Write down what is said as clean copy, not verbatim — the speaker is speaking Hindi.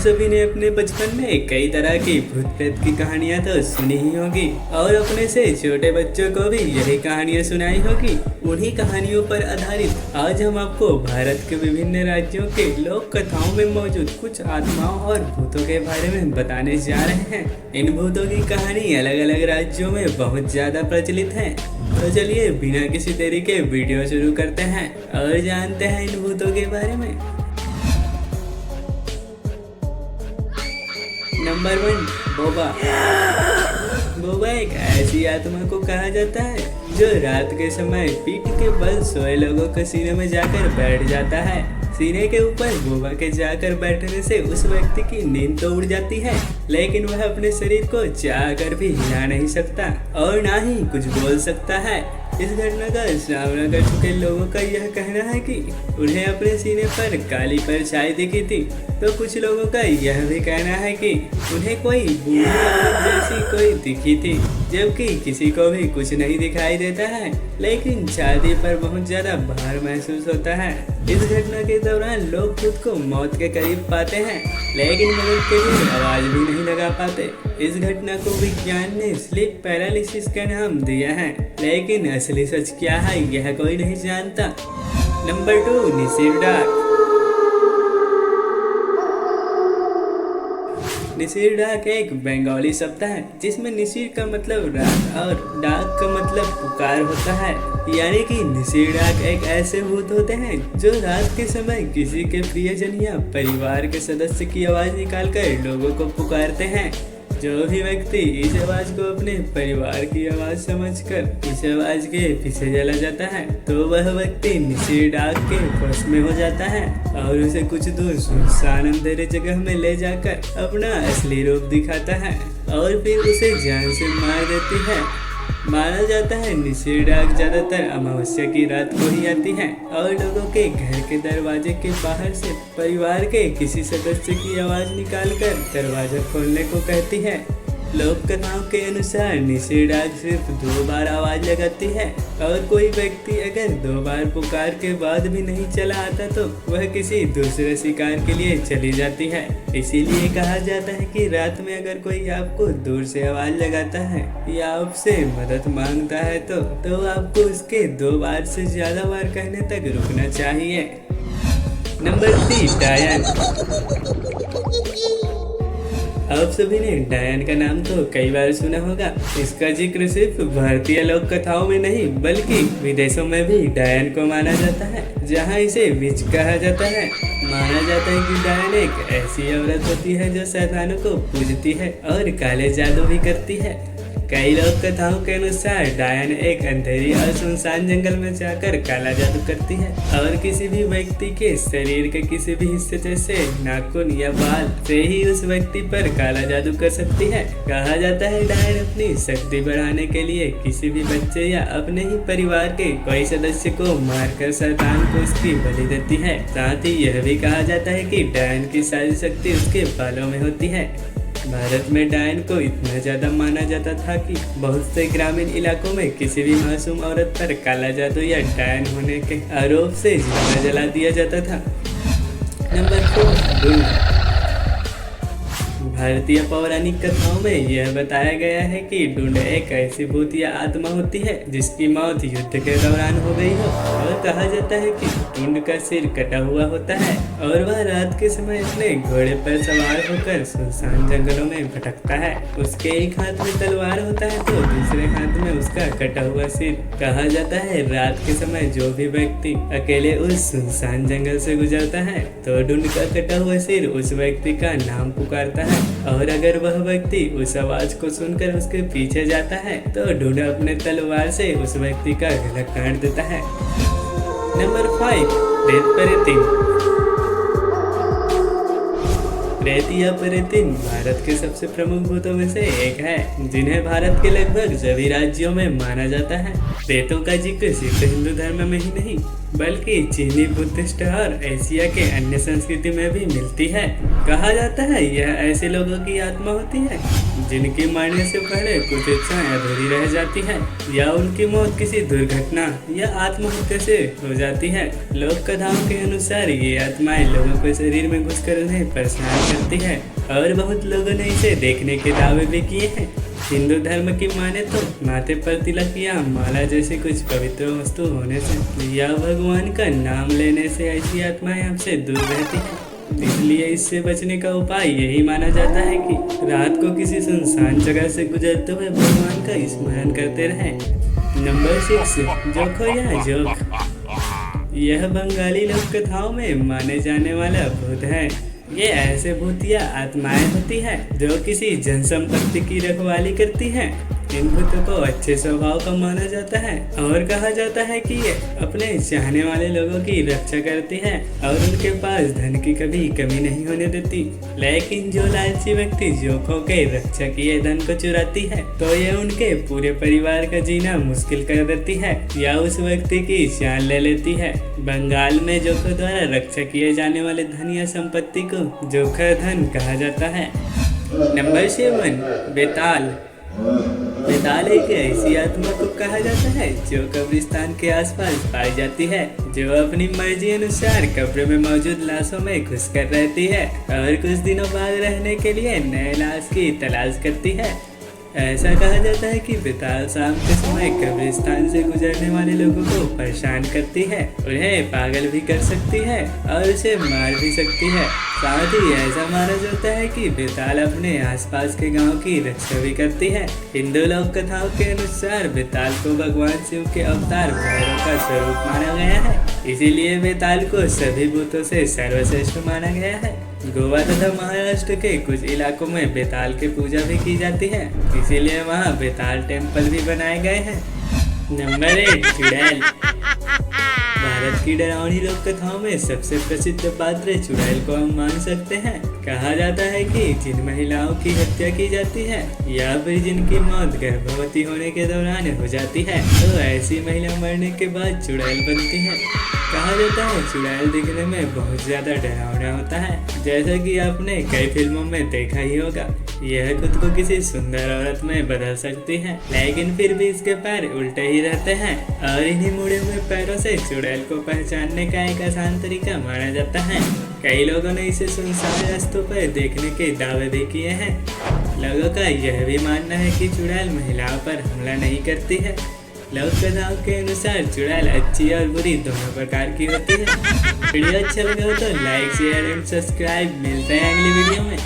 सभी ने अपने बचपन में कई तरह की भूत प्रेत की कहानियां तो सुनी ही होगी और अपने से छोटे बच्चों को भी यही कहानियां सुनाई होगी। उन्हीं कहानियों पर आधारित आज हम आपको भारत के विभिन्न राज्यों के लोक कथाओं में मौजूद कुछ आत्माओं और भूतों के बारे में बताने जा रहे हैं। इन भूतों की कहानी अलग अलग राज्यों में बहुत ज्यादा प्रचलित है। तो चलिए बिना किसी देरी के वीडियो शुरू करते हैं और जानते हैं इन भूतों के बारे में। Number 1, Boba. बोबा एक ऐसी आत्मा को कहा जाता है जो रात के समय पीठ के बल सोए लोगों के सीने में जाकर बैठ जाता है। सीने के ऊपर बोबा के जाकर बैठने से उस व्यक्ति की नींद तो उड़ जाती है, लेकिन वह अपने शरीर को चाह कर भी हिला नहीं सकता और ना ही कुछ बोल सकता है। इस घटना का सामना कर चुके लोगों का यह कहना है कि उन्हें अपने सीने पर काली परछाई दिखी थी, तो कुछ लोगों का यह भी कहना है कि उन्हें कोई बूढ़ी औरत जैसी कोई दिखी थी, जबकि किसी को भी कुछ नहीं दिखाई देता है, लेकिन छाती पर बहुत ज्यादा भार महसूस होता है। इस घटना के दौरान लोग खुद को मौत के करीब पाते हैं, लेकिन मदद के लिए आवाज भी नहीं लगा पाते। इस घटना को विज्ञान ने स्लीप पैरालिसिस का नाम दिया है, लेकिन असली सच क्या है यह कोई नहीं जानता। नंबर 2, निसिर डाक। निसिर डाक एक बंगाली शब्द है जिसमें निसिर का मतलब रात और डाक का मतलब पुकार होता है। यानी कि निसिर डाक एक ऐसे भूत होते हैं जो रात के समय किसी के प्रियजन या परिवार के सदस्य की आवाज निकालकर लोगों को पुकारते हैं। जो भी व्यक्ति इस आवाज को अपने परिवार की आवाज समझकर इस आवाज के पीछे चला जाता है, तो वह व्यक्ति निसिर डाक के वश में हो जाता है और उसे कुछ दूर सुनसान अंधेरे जगह में ले जाकर अपना असली रूप दिखाता है और फिर उसे जान से मार देती है। माना जाता है निसिर डाक ज्यादातर अमावस्या की रात को ही आती है और लोगों के घर के दरवाजे के बाहर से परिवार के किसी सदस्य की आवाज निकालकर दरवाजा खोलने को कहती है। लोक कथाओं के अनुसार निसिर डाक सिर्फ 2 बार आवाज लगाती है और कोई व्यक्ति अगर 2 बार पुकार के बाद भी नहीं चला आता तो वह किसी दूसरे शिकार के लिए चली जाती है। इसीलिए कहा जाता है कि रात में अगर कोई आपको दूर से आवाज लगाता है या आपसे मदद मांगता है तो आपको उसके 2 बार से ज्यादा बार कहने तक रुकना चाहिए। नंबर 3, डायन। आप सभी ने डायन का नाम तो कई बार सुना होगा। इसका जिक्र सिर्फ भारतीय लोक कथाओं में नहीं बल्कि विदेशों में भी डायन को माना जाता है, जहां इसे विच कहा जाता है। माना जाता है कि डायन एक ऐसी औरत होती है जो शैतानों को पूजती है और काले जादू भी करती है। कई लोक कथाओं के अनुसार डायन एक अंधेरी और सुनसान जंगल में जाकर काला जादू करती है और किसी भी व्यक्ति के शरीर के किसी भी हिस्से जैसे नाखून या बाल से ही उस व्यक्ति पर काला जादू कर सकती है। कहा जाता है डायन अपनी शक्ति बढ़ाने के लिए किसी भी बच्चे या अपने ही परिवार के कोई सदस्य को मारकर शैतान को उसकी बलि देती है। साथ ही यह भी कहा जाता है कि डायन की सारी शक्ति उसके बालों में होती है। भारत में डायन को इतना ज्यादा माना जाता था कि बहुत से ग्रामीण इलाकों में किसी भी मासूम औरत पर काला जादू या डायन होने के आरोप से जिंदा जला दिया जाता था। नंबर 4, भारतीय पौराणिक कथाओं में यह बताया गया है कि ढूंढ एक ऐसी भूत या आत्मा होती है जिसकी मौत युद्ध के दौरान हो गई हो और कहा जाता है कि ढूंढ का सिर कटा हुआ होता है और वह रात के समय अपने घोड़े पर सवार होकर सुनसान जंगलों में भटकता है। उसके एक हाथ में तलवार होता है तो दूसरे हाथ में उसका कटा हुआ सिर। कहा जाता है रात के समय जो भी व्यक्ति अकेले उस सुनसान जंगल से गुजरता है तो ढूंढ का कटा हुआ सिर उस व्यक्ति का नाम पुकारता है और अगर वह व्यक्ति उस आवाज को सुनकर उसके पीछे जाता है तो ढूंढ अपने तलवार से उस व्यक्ति का गला काट देता है। नंबर 5, प्रेत प्रेतिन। प्रेत या प्रेतिन भारत के सबसे प्रमुख भूतों में से एक है, जिन्हें भारत के लगभग सभी राज्यों में माना जाता है। प्रेतों का जिक्र सिर्फ हिंदू धर्म में ही नहीं बल्कि चीनी, बुद्धिस्ट और एशिया के अन्य संस्कृति में भी मिलती है। कहा जाता है यह ऐसे लोगों की आत्मा होती है जिनकी मरने से पहले कुछ इच्छाएं अधूरी रह जाती है या उनकी मौत किसी दुर्घटना या आत्महत्या से हो जाती है। लोक कथाओं के अनुसार ये आत्माएं लोगों के शरीर में घुसकर उन्हें परेशान करती है और बहुत लोगों ने इसे देखने के दावे भी किए हैं। हिंदू धर्म की माने तो माथे पर तिलक या माला जैसी कुछ पवित्र वस्तु होने से या भगवान का नाम लेने से ऐसी आत्माएं हमसे दूर रहती हैं। इसलिए इससे बचने का उपाय यही माना जाता है कि रात को किसी सुनसान जगह से गुजरते हुए भगवान का स्मरण करते रहें। नंबर 6, जोखो या जोक। यह बंगाली लोक कथाओं में माने जाने वाला भूत है। ये ऐसे भूत या आत्माएं होती है जो किसी जनसंपत्ति की रखवाली करती हैं। इन भूतों को अच्छे स्वभाव का माना जाता है और कहा जाता है कि ये अपने चाहने वाले लोगों की रक्षा करती है और उनके पास धन की कभी कमी नहीं होने देती। लेकिन जो लालची व्यक्ति जोखों के रक्षा किए धन को चुराती है तो ये उनके पूरे परिवार का जीना मुश्किल कर देती है या उस व्यक्ति की जान ले लेती है। बंगाल में जोखों द्वारा रक्षा किए जाने वाले धन या संपत्ति को जोखा धन कहा जाता है। नंबर 7, बेताल। बेताल एक ऐसी आत्मा को कहा जाता है जो कब्रिस्तान के आसपास पाई जाती है, जो अपनी मर्जी अनुसार कब्र में मौजूद लाशों में घुसकर रहती है और कुछ दिनों बाद रहने के लिए नए लाश की तलाश करती है। ऐसा कहा जाता है कि बेताल शाम के समय कब्रिस्तान से गुजरने वाले लोगों को परेशान करती है, उन्हें पागल भी कर सकती है और उसे मार भी सकती है। साथ ही ऐसा माना जाता है कि बेताल अपने आसपास के गांव की रक्षा भी करती है। हिंदू लोक कथाओं के अनुसार बेताल को भगवान शिव के अवतार भैरव का स्वरूप माना गया है, इसीलिए बेताल को सभी भूतों से सर्वश्रेष्ठ माना गया है। गोवा तथा महाराष्ट्र के कुछ इलाकों में बेताल की पूजा भी की जाती है, इसीलिए वहाँ बेताल टेम्पल भी बनाए गए हैं। नंबर 8, चुड़ैल। भारत की डरावनी लोक कथाओं में सबसे प्रसिद्ध पात्र चुड़ैल को हम मान सकते हैं। कहा जाता है कि जिन महिलाओं की हत्या की जाती है या फिर जिनकी मौत गर्भवती होने के दौरान हो जाती है तो ऐसी महिला मरने के बाद चुड़ैल बनती है। कहा जाता है चुड़ैल दिखने में बहुत ज्यादा डरावना होता है, जैसा कि आपने कई फिल्मों में देखा ही होगा। यह खुद को किसी सुंदर औरत में बदल सकती है, लेकिन फिर भी इसके पैर उल्टे ही रहते हैं और इन्हीं मुड़े हुए पैरों से चुड़ैल को पहचानने का एक आसान तरीका माना जाता है। कई लोगों ने इसे सुनसान रास्तों पर देखने के दावे भी किए हैं। लोगों का यह भी मानना है कि चुड़ैल महिलाओं पर हमला नहीं करती है। लोक कथाओं के अनुसार चुड़ैल अच्छी और बुरी दोनों प्रकार की होती है। वीडियो अच्छा लगा हो तो लाइक, शेयर एंड सब्सक्राइब। मिलते हैं अगली वीडियो में।